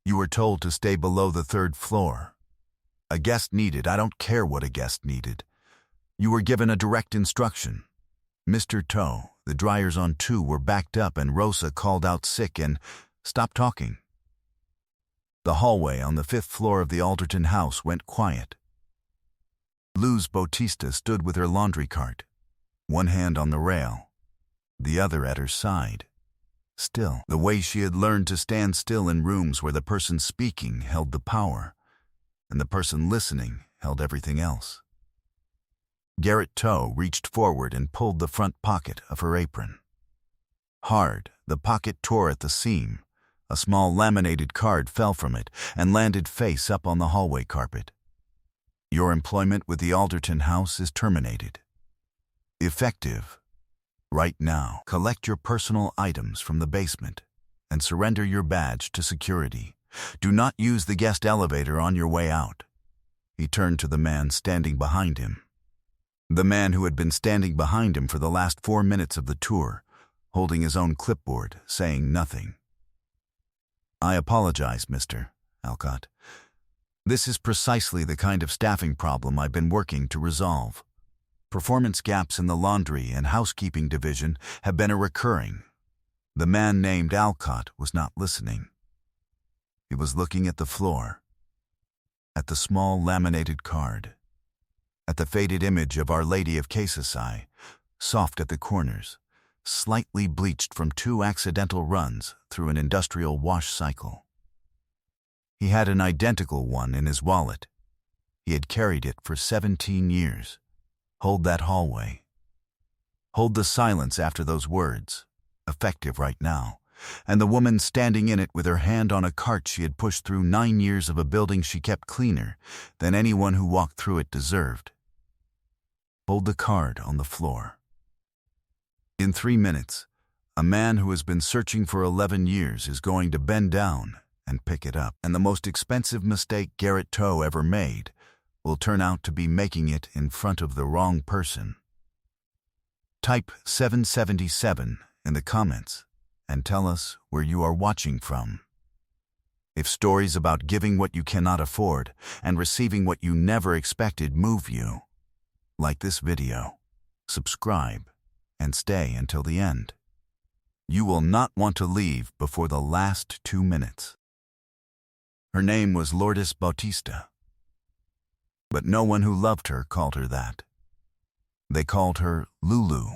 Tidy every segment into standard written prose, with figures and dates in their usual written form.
You were told to stay below the 3rd floor. A guest needed, I don't care what a guest needed. You were given a direct instruction. Mr. Toe, the dryers on 2 were backed up and Rosa called out sick and stopped talking. The hallway on the 5th floor of the Alderton house went quiet. Luz Bautista stood with her laundry cart, one hand on the rail, the other at her side. Still, the way she had learned to stand still in rooms where the person speaking held the power, and the person listening held everything else. Garrett Toe reached forward and pulled the front pocket of her apron. Hard, the pocket tore at the seam. A small laminated card fell from it and landed face up on the hallway carpet. Your employment with the Alderton house is terminated. Effective. Right now, collect your personal items from the basement and surrender your badge to security. Do not use the guest elevator on your way out. He turned to the man standing behind him. The man who had been standing behind him for the last 4 minutes of the tour, holding his own clipboard, saying nothing. I apologize, Mr. Alcott. This is precisely the kind of staffing problem I've been working to resolve. Performance gaps in the laundry and housekeeping division have been a recurring. The man named Alcott was not listening. He was looking at the floor, at the small laminated card, at the faded image of Our Lady of Casasai, soft at the corners, slightly bleached from 2 accidental runs through an industrial wash cycle. He had an identical one in his wallet. He had carried it for 17 years. Hold that hallway. Hold the silence after those words, effective right now, and the woman standing in it with her hand on a cart she had pushed through 9 years of a building she kept cleaner than anyone who walked through it deserved. Hold the card on the floor. In 3 minutes, a man who has been searching for 11 years is going to bend down and pick it up, and the most expensive mistake Garrett Toe ever made will turn out to be making it in front of the wrong person. Type 777 in the comments and tell us where you are watching from. If stories about giving what you cannot afford and receiving what you never expected move you, like this video, subscribe, and stay until the end. You will not want to leave before the last 2 minutes. Her name was Lourdes Bautista, but no one who loved her called her that. They called her Lulu.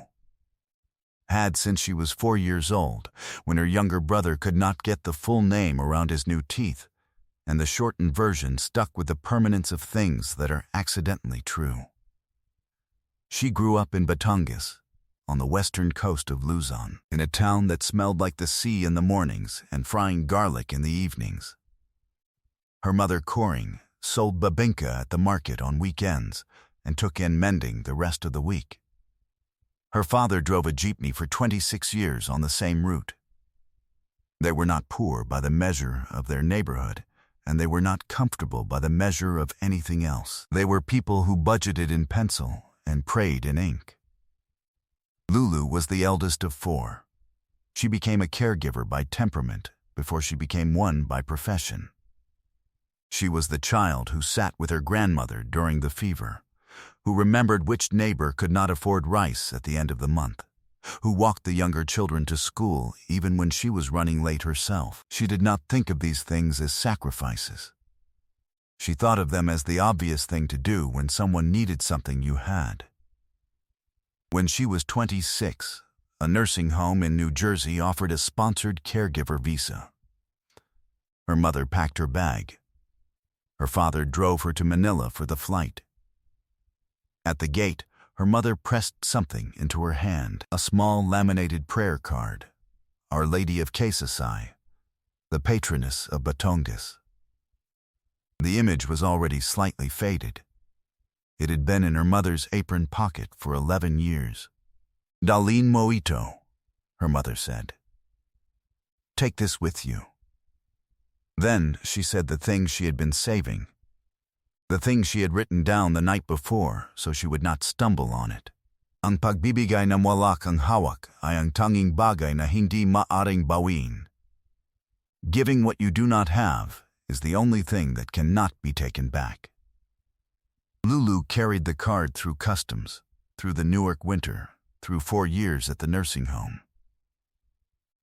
Had since she was 4 years old, when her younger brother could not get the full name around his new teeth, and the shortened version stuck with the permanence of things that are accidentally true. She grew up in Batangas, on the western coast of Luzon, in a town that smelled like the sea in the mornings and frying garlic in the evenings. Her mother, Coring, sold babinka at the market on weekends and took in mending the rest of the week. Her father drove a jeepney for 26 years on the same route. They were not poor by the measure of their neighborhood, and they were not comfortable by the measure of anything else. They were people who budgeted in pencil and prayed in ink. Lulu was the eldest of 4. She became a caregiver by temperament before she became one by profession. She was the child who sat with her grandmother during the fever, who remembered which neighbor could not afford rice at the end of the month, who walked the younger children to school even when she was running late herself. She did not think of these things as sacrifices. She thought of them as the obvious thing to do when someone needed something you had. When she was 26, a nursing home in New Jersey offered a sponsored caregiver visa. Her mother packed her bag. Her father drove her to Manila for the flight. At the gate, her mother pressed something into her hand, a small laminated prayer card, Our Lady of Casasai, the patroness of Batangas. The image was already slightly faded. It had been in her mother's apron pocket for 11 years. Dalin Moito, her mother said. Take this with you. Then she said the thing she had been saving, the thing she had written down the night before so she would not stumble on it. Ang pagbibigay na wala kang hawak ay ang tanging bagay na hindi maaring bawin. Giving what you do not have is the only thing that cannot be taken back. Lulu carried the card through customs, through the Newark winter, through 4 years at the nursing home.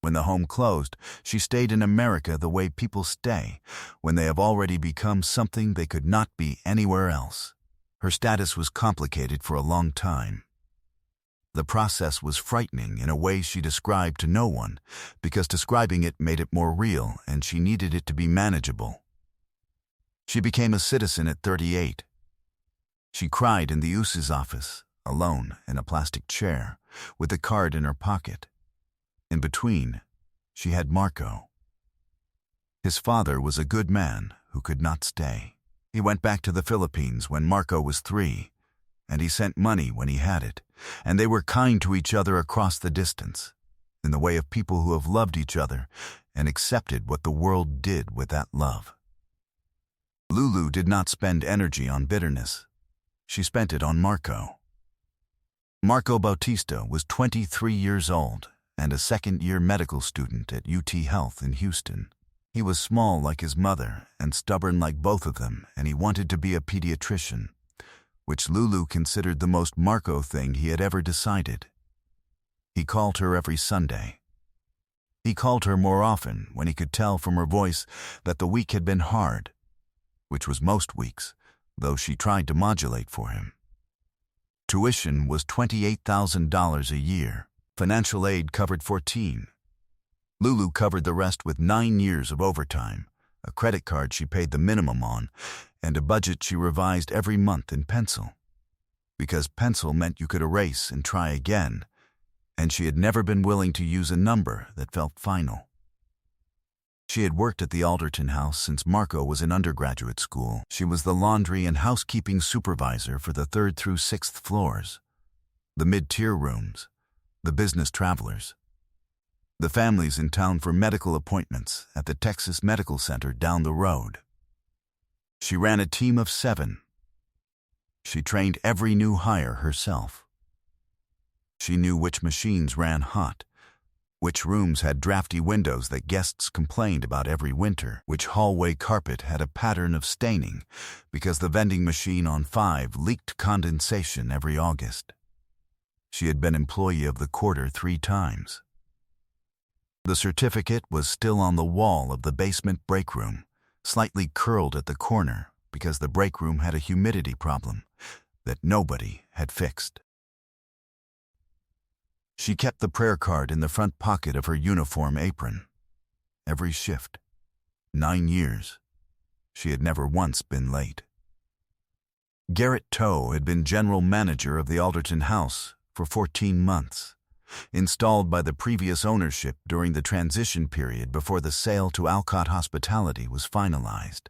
When the home closed, she stayed in America the way people stay when they have already become something they could not be anywhere else. Her status was complicated for a long time. The process was frightening in a way she described to no one, because describing it made it more real and she needed it to be manageable. She became a citizen at 38. She cried in the US's office, alone in a plastic chair, with the card in her pocket. In between, she had Marco. His father was a good man who could not stay. He went back to the Philippines when Marco was 3, and he sent money when he had it, and they were kind to each other across the distance, in the way of people who have loved each other and accepted what the world did with that love. Lulu did not spend energy on bitterness. She spent it on Marco. Marco Bautista was 23 years old and a second-year medical student at UT Health in Houston. He was small like his mother and stubborn like both of them, and he wanted to be a pediatrician, which Lulu considered the most Marco thing he had ever decided. He called her every Sunday. He called her more often when he could tell from her voice that the week had been hard, which was most weeks, though she tried to modulate for him. Tuition was $28,000 a year. Financial aid covered 14. Lulu covered the rest with 9 years of overtime, a credit card she paid the minimum on, and a budget she revised every month in pencil. Because pencil meant you could erase and try again, and she had never been willing to use a number that felt final. She had worked at the Alderton house since Marco was in undergraduate school. She was the laundry and housekeeping supervisor for the 3rd through 6th floors, the mid-tier rooms, the business travelers, the families in town for medical appointments at the Texas Medical Center down the road. She ran a team of 7. She trained every new hire herself. She knew which machines ran hot, which rooms had drafty windows that guests complained about every winter, which hallway carpet had a pattern of staining because the vending machine on 5 leaked condensation every August. She had been Employee of the Quarter 3 times. The certificate was still on the wall of the basement break room, slightly curled at the corner because the break room had a humidity problem that nobody had fixed. She kept the prayer card in the front pocket of her uniform apron. Every shift, 9 years, she had never once been late. Garrett Toe had been general manager of the Alderton house for 14 months, installed by the previous ownership during the transition period before the sale to Alcott Hospitality was finalized.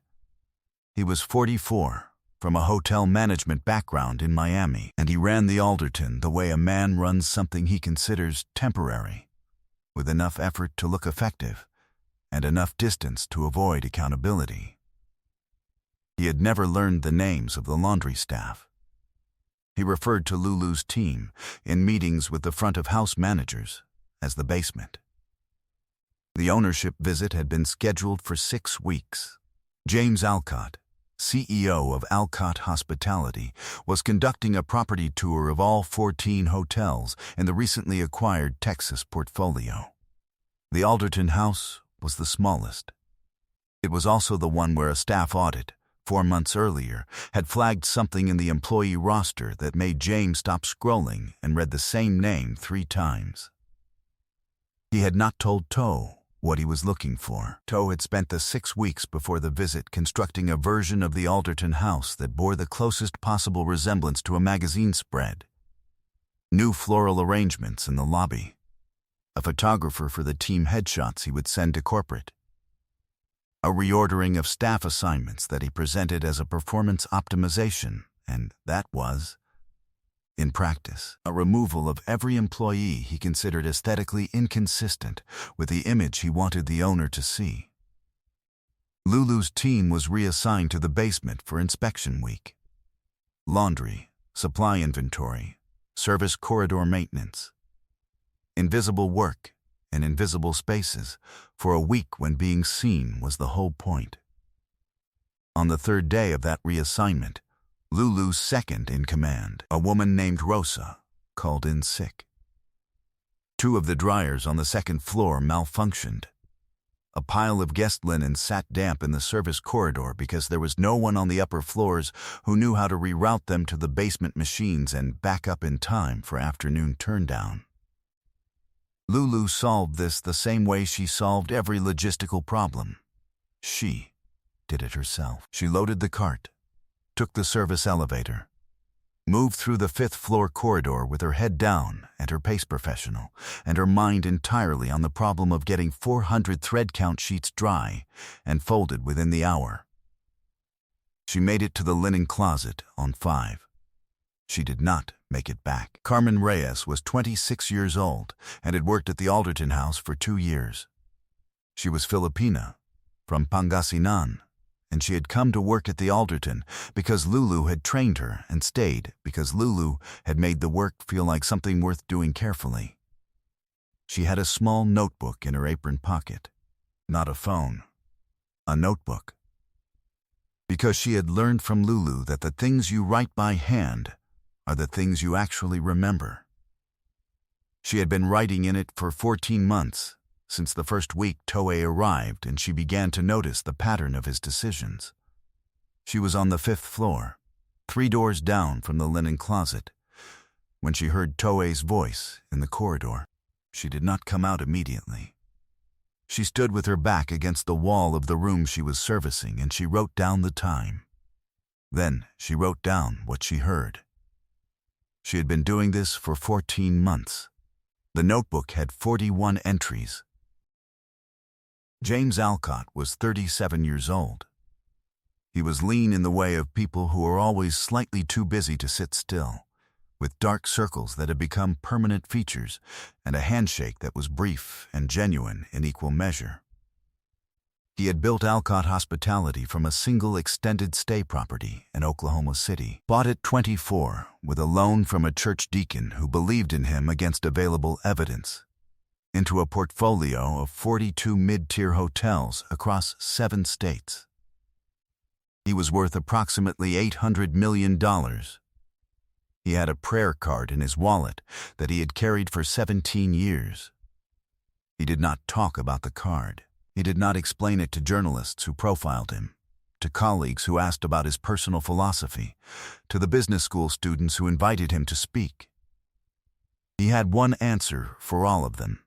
He was 44, from a hotel management background in Miami, and he ran the Alderton the way a man runs something he considers temporary, with enough effort to look effective and enough distance to avoid accountability. He had never learned the names of the laundry staff. He referred to Lulu's team in meetings with the front-of-house managers as the basement. The ownership visit had been scheduled for 6 weeks. James Alcott, CEO of Alcott Hospitality, was conducting a property tour of all 14 hotels in the recently acquired Texas portfolio. The Alderton house was the smallest. It was also the one where a staff audit, 4 months earlier, had flagged something in the employee roster that made James stop scrolling and read the same name 3 times. He had not told Toe what he was looking for. Toe had spent the 6 weeks before the visit constructing a version of the Alderton house that bore the closest possible resemblance to a magazine spread. New floral arrangements in the lobby. A photographer for the team headshots he would send to corporate. A reordering of staff assignments that he presented as a performance optimization, and that was, in practice, a removal of every employee he considered aesthetically inconsistent with the image he wanted the owner to see. Lulu's team was reassigned to the basement for inspection week. Laundry, supply inventory, service corridor maintenance. Invisible work in invisible spaces for a week when being seen was the whole point. On the third day of that reassignment, Lulu's second in command, a woman named Rosa, called in sick. 2 of the dryers on the second floor malfunctioned. A pile of guest linen sat damp in the service corridor because there was no one on the upper floors who knew how to reroute them to the basement machines and back up in time for afternoon turndown. Lulu solved this the same way she solved every logistical problem. She did it herself. She loaded the cart, took the service elevator, moved through the 5th floor corridor with her head down and her pace professional, and her mind entirely on the problem of getting 400 thread count sheets dry and folded within the hour. She made it to the linen closet on 5. She did not make it back. Carmen Reyes was 26 years old and had worked at the Alderton House for 2 years. She was Filipina, from Pangasinan, and she had come to work at the Alderton because Lulu had trained her and stayed because Lulu had made the work feel like something worth doing carefully. She had a small notebook in her apron pocket, not a phone, a notebook. Because she had learned from Lulu that the things you write by hand are the things you actually remember. She had been writing in it for 14 months, since the first week Toei arrived, and she began to notice the pattern of his decisions. She was on the 5th floor, 3 doors down from the linen closet, when she heard Toei's voice in the corridor. She did not come out immediately. She stood with her back against the wall of the room she was servicing, and she wrote down the time. Then she wrote down what she heard. She had been doing this for 14 months. The notebook had 41 entries. James Alcott was 37 years old. He was lean in the way of people who are always slightly too busy to sit still, with dark circles that had become permanent features and a handshake that was brief and genuine in equal measure. He had built Alcott Hospitality from a single extended stay property in Oklahoma City, bought at 24 with a loan from a church deacon who believed in him against available evidence, into a portfolio of 42 mid-tier hotels across 7 states. He was worth approximately $800 million. He had a prayer card in his wallet that he had carried for 17 years. He did not talk about the card. He did not explain it to journalists who profiled him, to colleagues who asked about his personal philosophy, to the business school students who invited him to speak. He had one answer for all of them,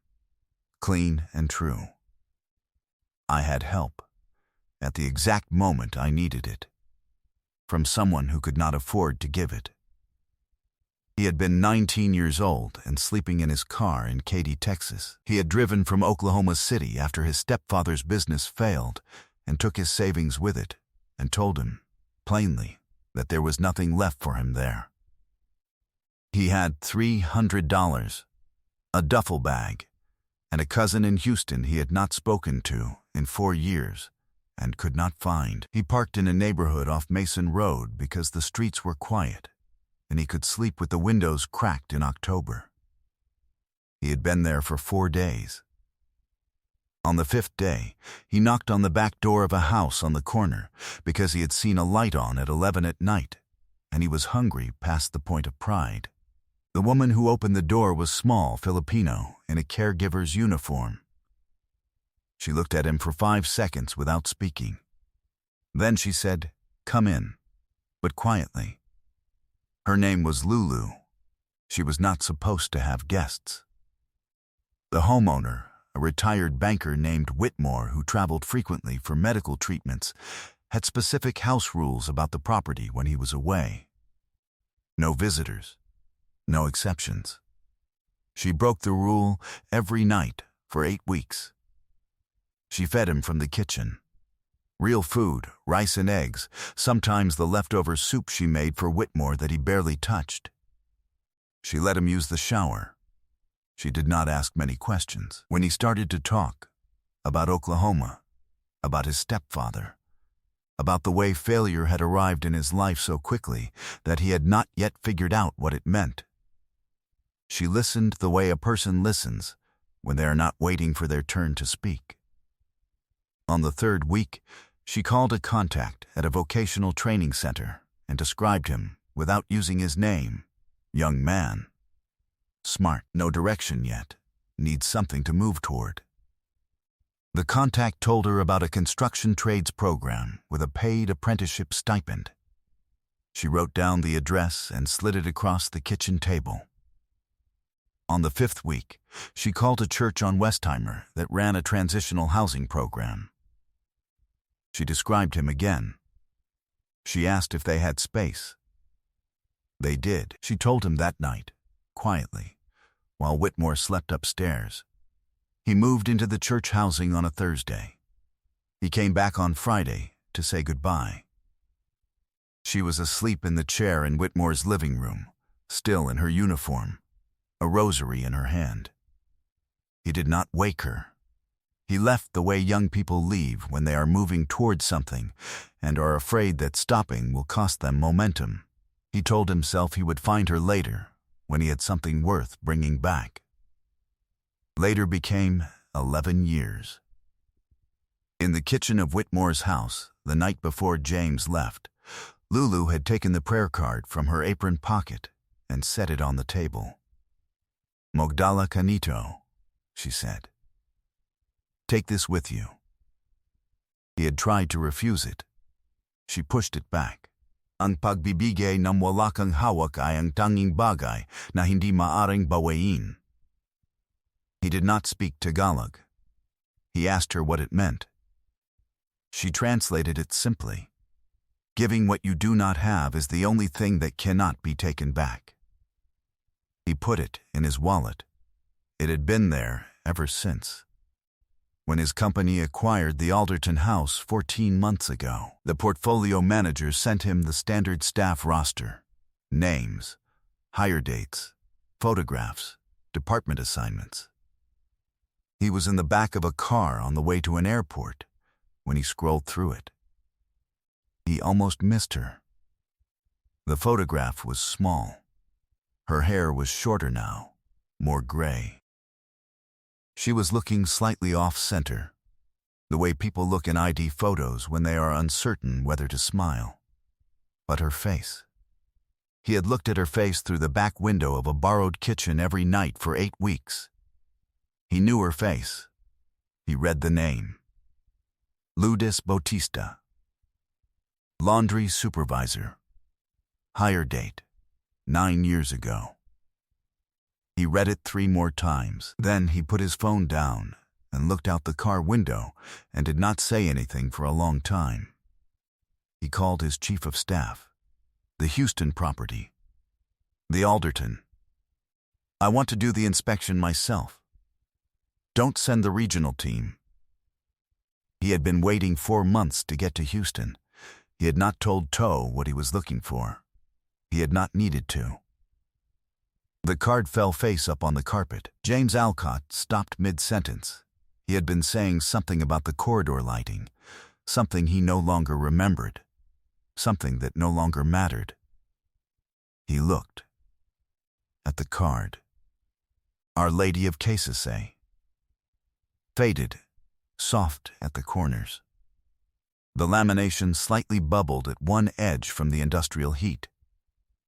clean and true. I had help, at the exact moment I needed it, from someone who could not afford to give it. He had been 19 years old and sleeping in his car in Katy, Texas. He had driven from Oklahoma City after his stepfather's business failed and took his savings with it and told him, plainly, that there was nothing left for him there. He had $300, a duffel bag, and a cousin in Houston he had not spoken to in 4 years and could not find. He parked in a neighborhood off Mason Road because the streets were quiet, and he could sleep with the windows cracked in October. He had been there for 4 days. On the 5th day, he knocked on the back door of a house on the corner because he had seen a light on at 11 at night, and he was hungry past the point of pride. The woman who opened the door was small, Filipino, in a caregiver's uniform. She looked at him for 5 seconds without speaking. Then she said, "Come in," but quietly. Her name was Lulu. She was not supposed to have guests. The homeowner, a retired banker named Whitmore who traveled frequently for medical treatments, had specific house rules about the property when he was away. No visitors, no exceptions. She broke the rule every night for 8 weeks. She fed him from the kitchen. Real food, rice and eggs, sometimes the leftover soup she made for Whitmore that he barely touched. She let him use the shower. She did not ask many questions. When he started to talk about Oklahoma, about his stepfather, about the way failure had arrived in his life so quickly that he had not yet figured out what it meant, she listened the way a person listens when they are not waiting for their turn to speak. On the third week, she called a contact at a vocational training center and described him, without using his name, young man. Smart, no direction yet, needs something to move toward. The contact told her about a construction trades program with a paid apprenticeship stipend. She wrote down the address and slid it across the kitchen table. On the fifth week, she called a church on Westheimer that ran a transitional housing program. She described him again. She asked if they had space. They did. She told him that night, quietly, while Whitmore slept upstairs. He moved into the church housing on a Thursday. He came back on Friday to say goodbye. She was asleep in the chair in Whitmore's living room, still in her uniform, a rosary in her hand. He did not wake her. He left the way young people leave when they are moving towards something and are afraid that stopping will cost them momentum. He told himself he would find her later when he had something worth bringing back. Later became 11 years. In the kitchen of Whitmore's house, the night before James left, Lulu had taken the prayer card from her apron pocket and set it on the table. "Mogdala Kanito," she said. "Take this with you." He had tried to refuse it. She pushed it back. "Ang pagbibigay ng wala kang hawak ay ang tanging bagay na hindi maaring bawain." He did not speak Tagalog. He asked her what it meant. She translated it simply. Giving what you do not have is the only thing that cannot be taken back. He put it in his wallet. It had been there ever since. When his company acquired the Alderton house 14 months ago, the portfolio manager sent him the standard staff roster: names, hire dates, photographs, department assignments. He was in the back of a car on the way to an airport when he scrolled through it. He almost missed her. The photograph was small. Her hair was shorter now, more gray. She was looking slightly off-center, the way people look in ID photos when they are uncertain whether to smile. But her face. He had looked at her face through the back window of a borrowed kitchen every night for 8 weeks. He knew her face. He read the name. Lourdes Bautista. Laundry supervisor. Hire date: 9 years ago. He read it 3 more times. Then he put his phone down and looked out the car window and did not say anything for a long time. He called his chief of staff. The Houston property. The Alderton. "I want to do the inspection myself. Don't send the regional team." He had been waiting 4 months to get to Houston. He had not told Toe what he was looking for. He had not needed to. The card fell face up on the carpet. James Alcott stopped mid-sentence. He had been saying something about the corridor lighting, something he no longer remembered, something that no longer mattered. He looked at the card. Our Lady of Cassese. Faded, soft at the corners. The lamination slightly bubbled at one edge from the industrial heat.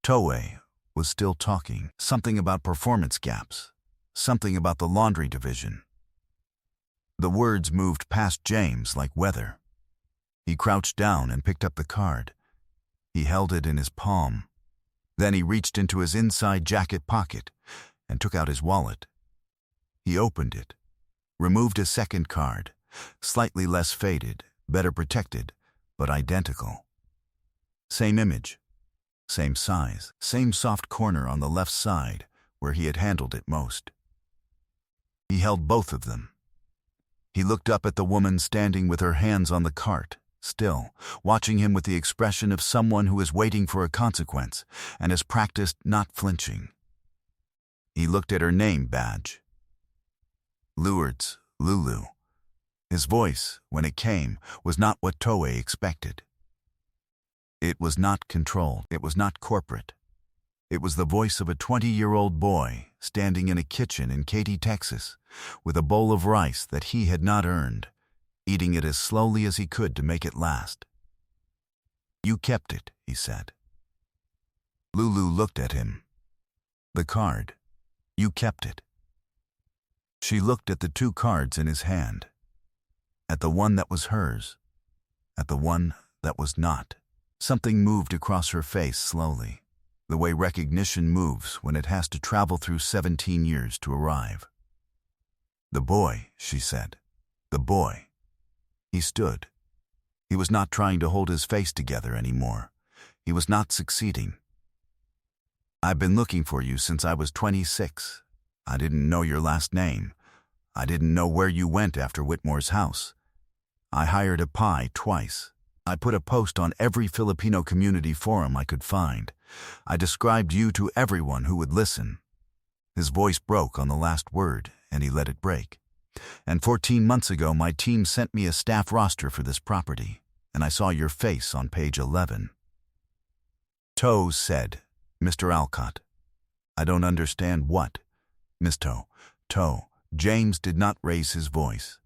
Toei was still talking, something about performance gaps, something about the laundry division. The words moved past James like weather. He crouched down and picked up the card. He held it in his palm. Then he reached into his inside jacket pocket and took out his wallet. He opened it, removed a second card, slightly less faded, better protected, but identical. Same image, same size, same soft corner on the left side where he had handled it most. He held both of them. He looked up at the woman standing with her hands on the cart, still, watching him with the expression of someone who is waiting for a consequence and has practiced not flinching. He looked at her name badge. Lourdes, Lulu. His voice, when it came, was not what Toei expected. It was not controlled. It was not corporate. It was the voice of a 20-year-old boy standing in a kitchen in Katy, Texas, with a bowl of rice that he had not earned, eating it as slowly as he could to make it last. "You kept it," he said. Lulu looked at him. "The card. You kept it." She looked at the two cards in his hand, at the one that was hers, at the one that was not. Something moved across her face slowly, the way recognition moves when it has to travel through 17 years to arrive. "The boy," she said. "The boy." He stood. He was not trying to hold his face together anymore. He was not succeeding. "I've been looking for you since I was 26. I didn't know your last name. I didn't know where you went after Whitmore's house. I hired a pie twice. I put a post on every Filipino community forum I could find. I described you to everyone who would listen." His voice broke on the last word, and he let it break. "And 14 months ago, my team sent me a staff roster for this property, and I saw your face on page 11. Toe said, "Mr. Alcott." "I don't understand what." "Miss Toe." "Toe." James did not raise his voice.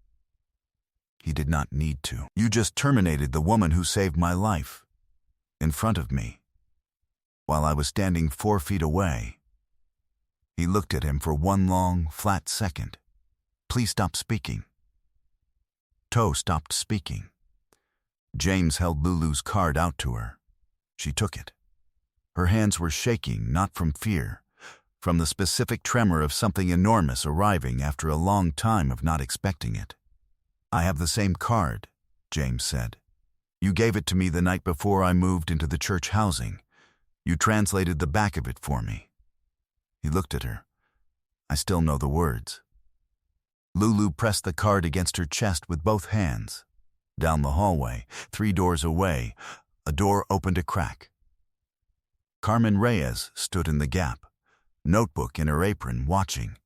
He did not need to. "You just terminated the woman who saved my life. In front of me. While I was standing 4 feet away." He looked at him for one long, flat second. "Please stop speaking." Toe stopped speaking. James held Lulu's card out to her. She took it. Her hands were shaking, not from fear, from the specific tremor of something enormous arriving after a long time of not expecting it. "I have the same card," James said. "You gave it to me the night before I moved into the church housing. You translated the back of it for me." He looked at her. "I still know the words." Lulu pressed the card against her chest with both hands. Down the hallway, 3 doors away, a door opened a crack. Carmen Reyes stood in the gap, notebook in her apron, watching.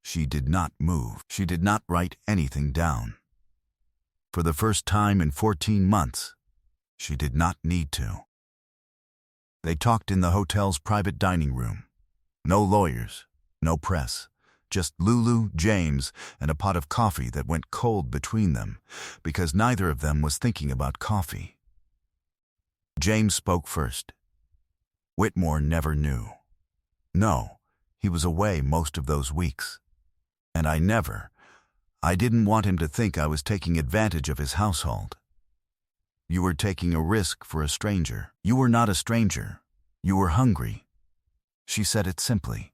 She did not move. She did not write anything down. For the first time in 14 months, she did not need to. They talked in the hotel's private dining room. No lawyers, no press, just Lulu, James, and a pot of coffee that went cold between them, because neither of them was thinking about coffee. James spoke first. "Whitmore never knew. No, he was away most of those weeks. And I didn't want him to think I was taking advantage of his household. You were taking a risk for a stranger. You were not a stranger. You were hungry." She said it simply.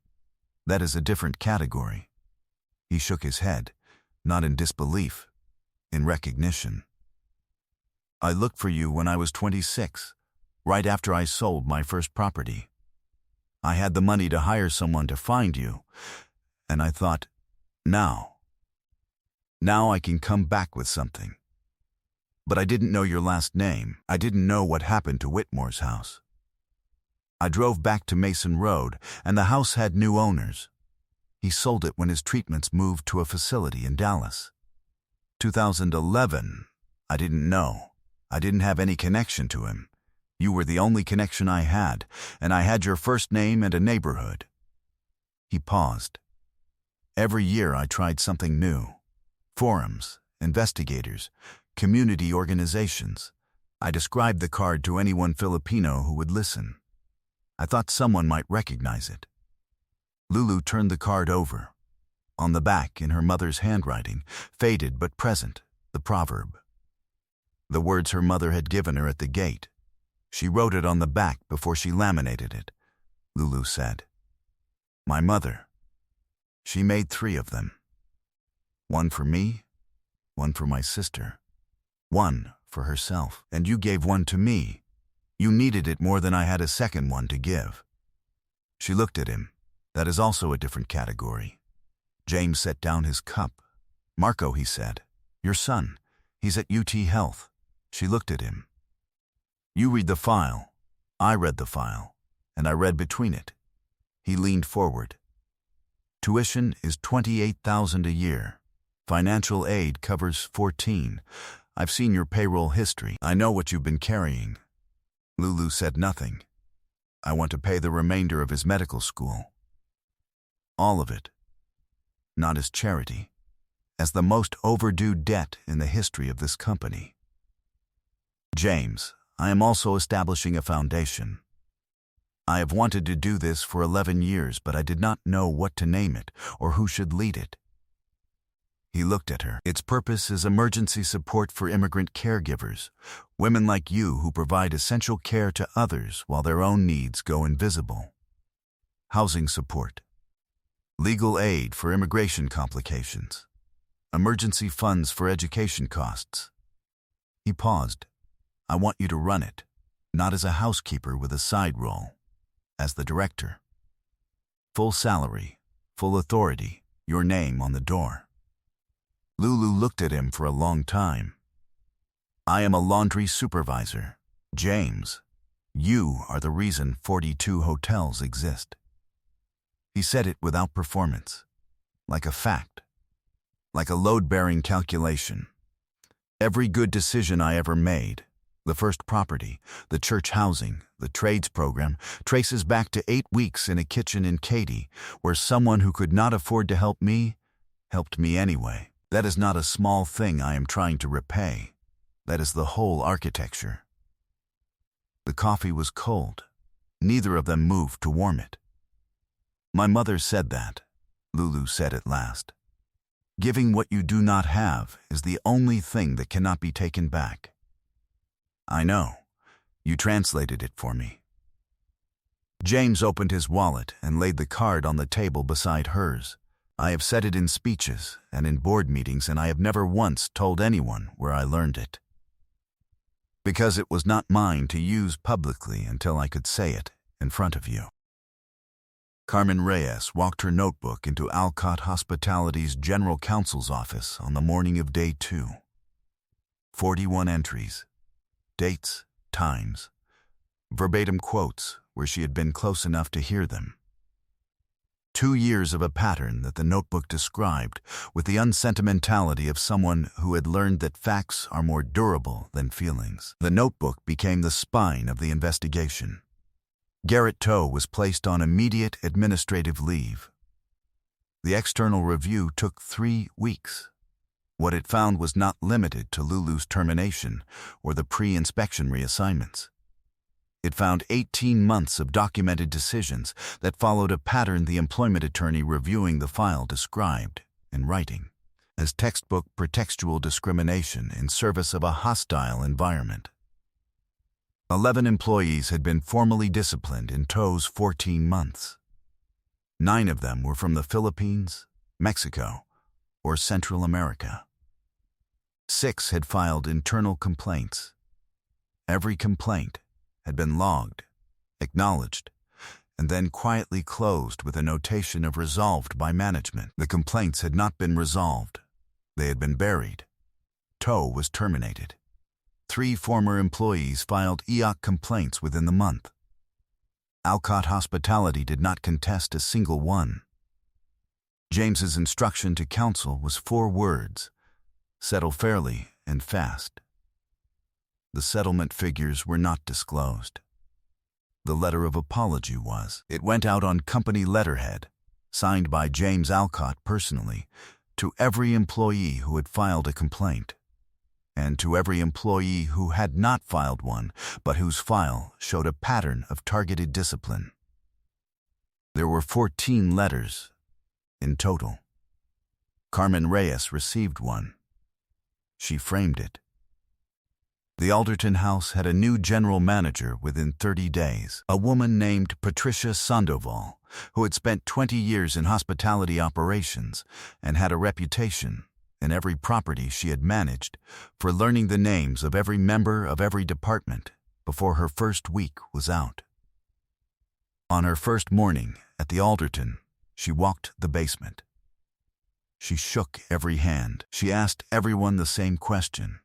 "That is a different category." He shook his head, not in disbelief, in recognition. "I looked for you when I was 26, right after I sold my first property. I had the money to hire someone to find you, and I thought, now I can come back with something. But I didn't know your last name. I didn't know what happened to Whitmore's house. I drove back to Mason Road, and the house had new owners. He sold it when his treatments moved to a facility in Dallas. 2011, I didn't know. I didn't have any connection to him. You were the only connection I had, and I had your first name and a neighborhood." He paused. "Every year I tried something new. Forums, investigators, community organizations. I described the card to anyone Filipino who would listen. I thought someone might recognize it." Lulu turned the card over. On the back, in her mother's handwriting, faded but present, the proverb. The words her mother had given her at the gate. She wrote it on the back before she laminated it. Lulu said, "My mother. She made 3 of them. One for me, one for my sister, one for herself. And you gave one to me. You needed it more than I had a second one to give." She looked at him. "That is also a different category." James set down his cup. "Marco," he said, "your son. He's at UT Health." She looked at him. "You read the file." I read the file, and I read between it. He leaned forward. "Tuition is $28,000 a year. Financial aid covers 14. I've seen your payroll history. I know what you've been carrying." Lulu said nothing. "I want to pay the remainder of his medical school." all of it. Not as charity, as the most overdue debt in the history of this company. James, I am also establishing a foundation. I have wanted to do this for 11 years, but I did not know what to name it or who should lead it. He looked at her. Its purpose is emergency support for immigrant caregivers, women like you who provide essential care to others while their own needs go invisible. Housing support, legal aid for immigration complications, emergency funds for education costs. He paused. I want you to run it, not as a housekeeper with a side role, as the director. Full salary, full authority, your name on the door. Lulu looked at him for a long time. I am a laundry supervisor. James, you are the reason 42 hotels exist. He said it without performance, like a fact, like a load-bearing calculation. Every good decision I ever made, the first property, the church housing, the trades program, traces back to 8 weeks in a kitchen in Katy, where someone who could not afford to help me, helped me anyway. That is not a small thing I am trying to repay. That is the whole architecture. The coffee was cold. Neither of them moved to warm it. My mother said that, Lulu said at last. Giving what you do not have is the only thing that cannot be taken back. I know. You translated it for me. James opened his wallet and laid the card on the table beside hers. I have said it in speeches and in board meetings, and I have never once told anyone where I learned it. Because it was not mine to use publicly until I could say it in front of you. Carmen Reyes walked her notebook into Alcott Hospitality's General Counsel's office on the morning of day 2. 41 entries. Dates, times, verbatim quotes where she had been close enough to hear them. 2 years of a pattern that the notebook described with the unsentimentality of someone who had learned that facts are more durable than feelings. The notebook became the spine of the investigation. Garrett Toe was placed on immediate administrative leave. The external review took 3 weeks. What it found was not limited to Lulu's termination or the pre-inspection reassignments. It found 18 months of documented decisions that followed a pattern the employment attorney reviewing the file described, in writing, as textbook pretextual discrimination in service of a hostile environment. 11 employees had been formally disciplined in Toe's 14 months. 9 of them were from the Philippines, Mexico, or Central America. 6 had filed internal complaints. Every complaint had been logged, acknowledged, and then quietly closed with a notation of resolved by management. The complaints had not been resolved. They had been buried. Toe was terminated. 3 former employees filed EOC complaints within the month. Alcott Hospitality did not contest a single one. James's instruction to counsel was 4 words: settle fairly and fast. The settlement figures were not disclosed. The letter of apology was. It went out on company letterhead, signed by James Alcott personally, to every employee who had filed a complaint, and to every employee who had not filed one, but whose file showed a pattern of targeted discipline. There were 14 letters in total. Carmen Reyes received one. She framed it. The Alderton house had a new general manager within 30 days, a woman named Patricia Sandoval, who had spent 20 years in hospitality operations and had a reputation, in every property she had managed, for learning the names of every member of every department before her first week was out. On her first morning at the Alderton, she walked the basement. She shook every hand. She asked everyone the same question.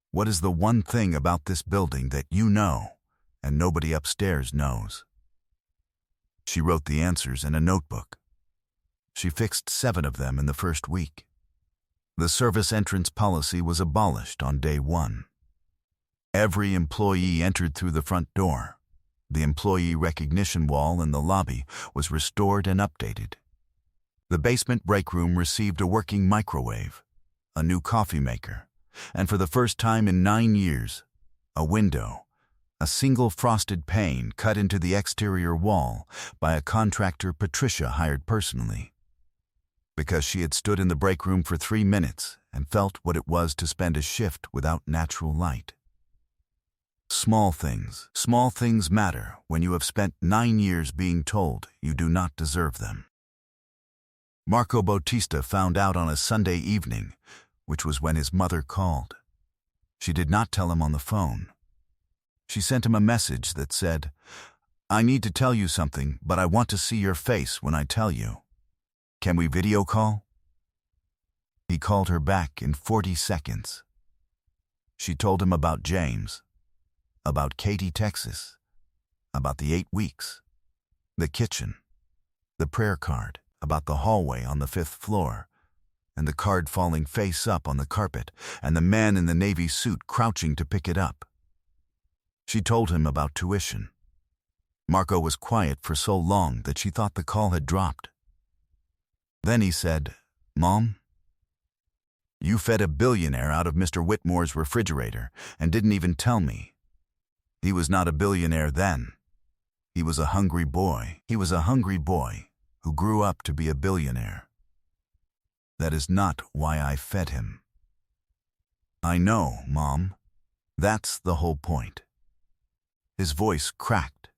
What is the one thing about this building that you know and nobody upstairs knows? She wrote the answers in a notebook. She fixed 7 of them in the first week. The service entrance policy was abolished on day 1. Every employee entered through the front door. The employee recognition wall in the lobby was restored and updated. The basement break room received a working microwave, a new coffee maker, and for the first time in 9 years, a window, a single frosted pane cut into the exterior wall by a contractor Patricia hired personally. Because she had stood in the break room for 3 minutes and felt what it was to spend a shift without natural light. Small things matter when you have spent 9 years being told you do not deserve them. Marco Bautista found out on a Sunday evening, which was when his mother called. She did not tell him on the phone. She sent him a message that said, "I need to tell you something, but I want to see your face when I tell you. Can we video call?" He called her back in 40 seconds. She told him about James, about Katy, Texas, about the 8 weeks, the kitchen, the prayer card, about the hallway on the 5th floor, and the card falling face up on the carpet, and the man in the navy suit crouching to pick it up. She told him about tuition. Marco was quiet for so long that she thought the call had dropped. Then he said, "Mom, you fed a billionaire out of Mr. Whitmore's refrigerator and didn't even tell me. He was not a billionaire then. He was a hungry boy. He was a hungry boy who grew up to be a billionaire. That is not why I fed him." "I know, Mom. That's the whole point." His voice cracked.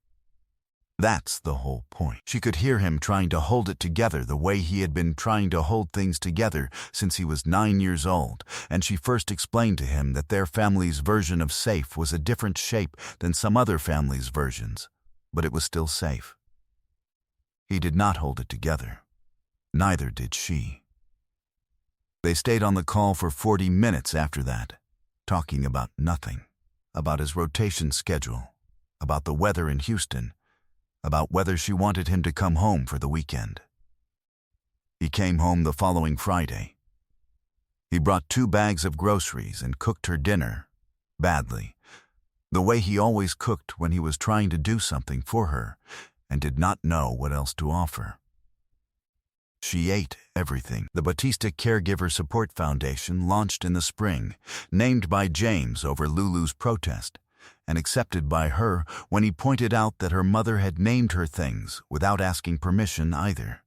That's the whole point. She could hear him trying to hold it together the way he had been trying to hold things together since he was 9 years old, and she first explained to him that their family's version of safe was a different shape than some other families' versions, but it was still safe. He did not hold it together. Neither did she. They stayed on the call for 40 minutes after that, talking about nothing, about his rotation schedule, about the weather in Houston, about whether she wanted him to come home for the weekend. He came home the following Friday. He brought 2 bags of groceries and cooked her dinner, badly, the way he always cooked when he was trying to do something for her and did not know what else to offer. She ate everything. The Bautista Caregiver Support Foundation launched in the spring, named by James over Lulu's protest, and accepted by her when he pointed out that her mother had named her things without asking permission either.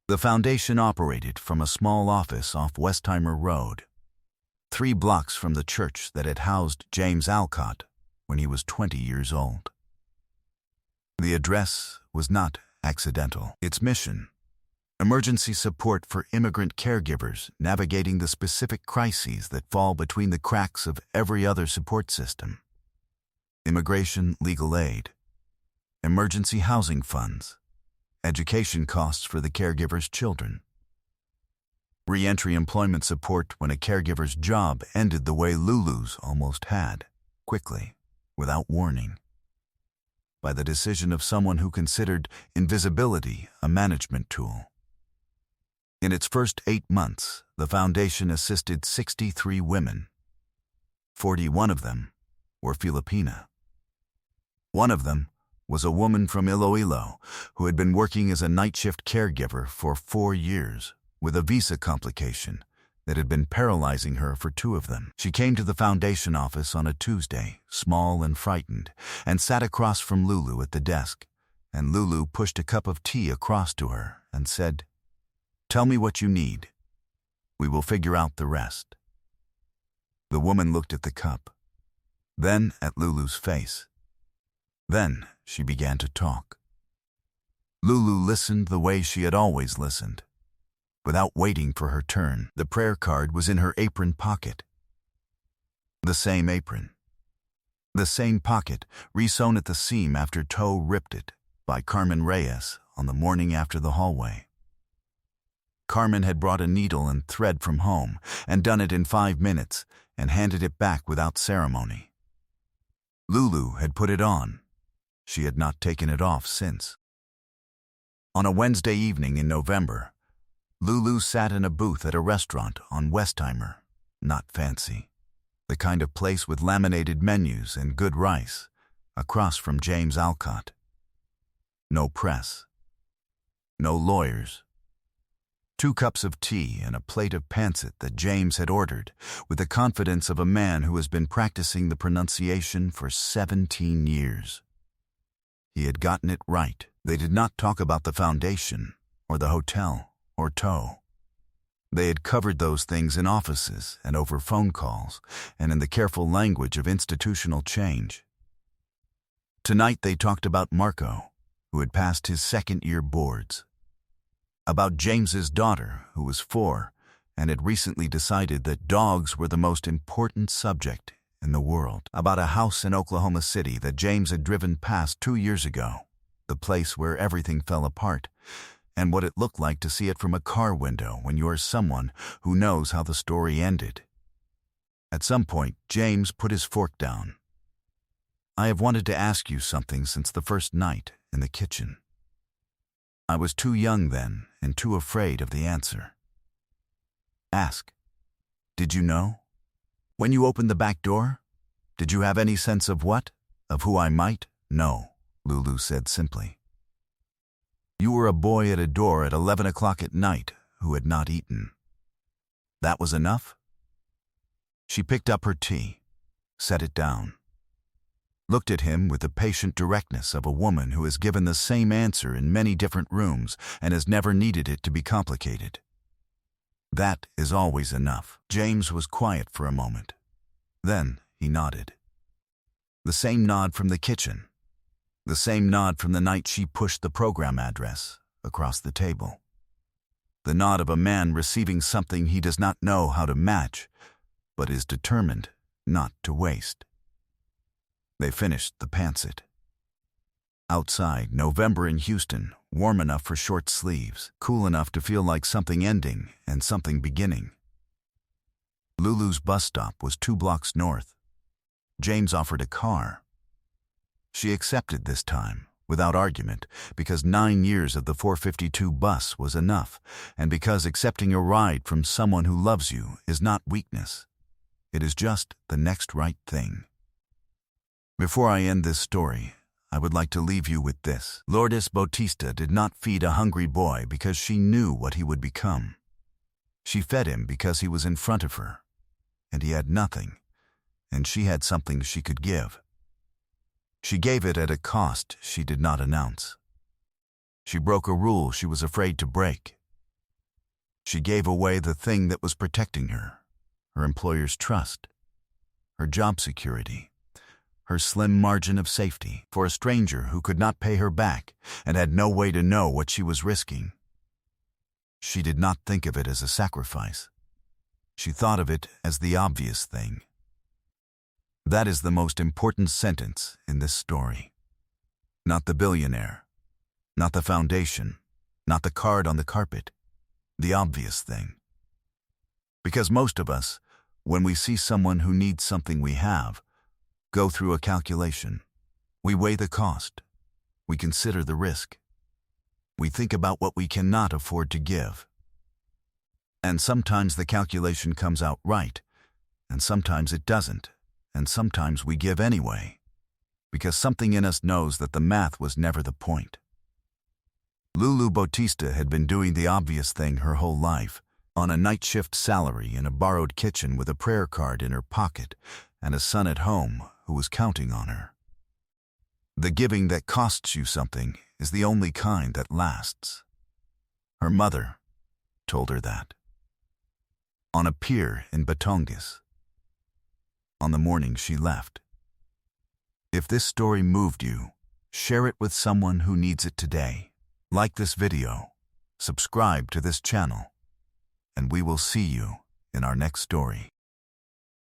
The foundation operated from a small office off Westheimer Road, 3 blocks from the church that had housed James Alcott when he was 20 years old. The address was not accidental. Its mission: emergency support for immigrant caregivers navigating the specific crises that fall between the cracks of every other support system. Immigration legal aid, emergency housing funds, education costs for the caregiver's children, re-entry employment support when a caregiver's job ended the way Lulu's almost had, quickly, without warning, by the decision of someone who considered invisibility a management tool. In its first 8 months, the foundation assisted 63 women. 41 of them were Filipina. One of them was a woman from Iloilo who had been working as a night shift caregiver for 4 years with a visa complication that had been paralyzing her for 2 of them. She came to the foundation office on a Tuesday, small and frightened, and sat across from Lulu at the desk, and Lulu pushed a cup of tea across to her and said, "Tell me what you need. We will figure out the rest." The woman looked at the cup, then at Lulu's face. Then she began to talk. Lulu listened the way she had always listened, without waiting for her turn. The prayer card was in her apron pocket. The same apron. The same pocket, re-sewn at the seam after Toe ripped it, by Carmen Reyes on the morning after the hallway. Carmen had brought a needle and thread from home and done it in 5 minutes and handed it back without ceremony. Lulu had put it on. She had not taken it off since. On a Wednesday evening in November, Lulu sat in a booth at a restaurant on Westheimer, not fancy, the kind of place with laminated menus and good rice, across from James Alcott. No press. No lawyers. 2 cups of tea and a plate of pancit that James had ordered, with the confidence of a man who has been practicing the pronunciation for 17 years. He had gotten it right. They did not talk about the foundation, or the hotel, or tow. They had covered those things in offices and over phone calls, and in the careful language of institutional change. Tonight they talked about Marco, who had passed his second-year boards. About James's daughter, who was 4, and had recently decided that dogs were the most important subject in the world. About a house in Oklahoma City that James had driven past 2 years ago, the place where everything fell apart, and what it looked like to see it from a car window when you are someone who knows how the story ended. At some point, James put his fork down. "I have wanted to ask you something since the first night in the kitchen. I was too young then and too afraid of the answer." "Ask. Did you know? When you opened the back door, did you have any sense of what? Of who I might know?" Lulu said simply. "You were a boy at a door at 11 o'clock at night who had not eaten. That was enough?" She picked up her tea, set it down, looked at him with the patient directness of a woman who has given the same answer in many different rooms and has never needed it to be complicated. "That is always enough." James was quiet for a moment. Then he nodded. The same nod from the kitchen. The same nod from the night she pushed the program address across the table. The nod of a man receiving something he does not know how to match, but is determined not to waste. They finished the pancit. Outside, November in Houston, warm enough for short sleeves, cool enough to feel like something ending and something beginning. Lulu's bus stop was 2 blocks north. James offered a car. She accepted this time, without argument, because 9 years of the 452 bus was enough, and because accepting a ride from someone who loves you is not weakness. It is just the next right thing. Before I end this story, I would like to leave you with this. Lourdes Bautista did not feed a hungry boy because she knew what he would become. She fed him because he was in front of her, and he had nothing, and she had something she could give. She gave it at a cost she did not announce. She broke a rule she was afraid to break. She gave away the thing that was protecting her, her employer's trust, her job security, her slim margin of safety, for a stranger who could not pay her back and had no way to know what she was risking. She did not think of it as a sacrifice. She thought of it as the obvious thing. That is the most important sentence in this story. Not the billionaire, not the foundation, not the card on the carpet, the obvious thing. Because most of us, when we see someone who needs something we have, go through a calculation. We weigh the cost. We consider the risk. We think about what we cannot afford to give. And sometimes the calculation comes out right, and sometimes it doesn't, and sometimes we give anyway, because something in us knows that the math was never the point. Lulu Bautista had been doing the obvious thing her whole life, on a night shift salary in a borrowed kitchen with a prayer card in her pocket and a son at home who was counting on her. The giving that costs you something is the only kind that lasts. Her mother told her that. On a pier in Batongas, on the morning she left. If this story moved you, share it with someone who needs it today. Like this video, subscribe to this channel, and we will see you in our next story.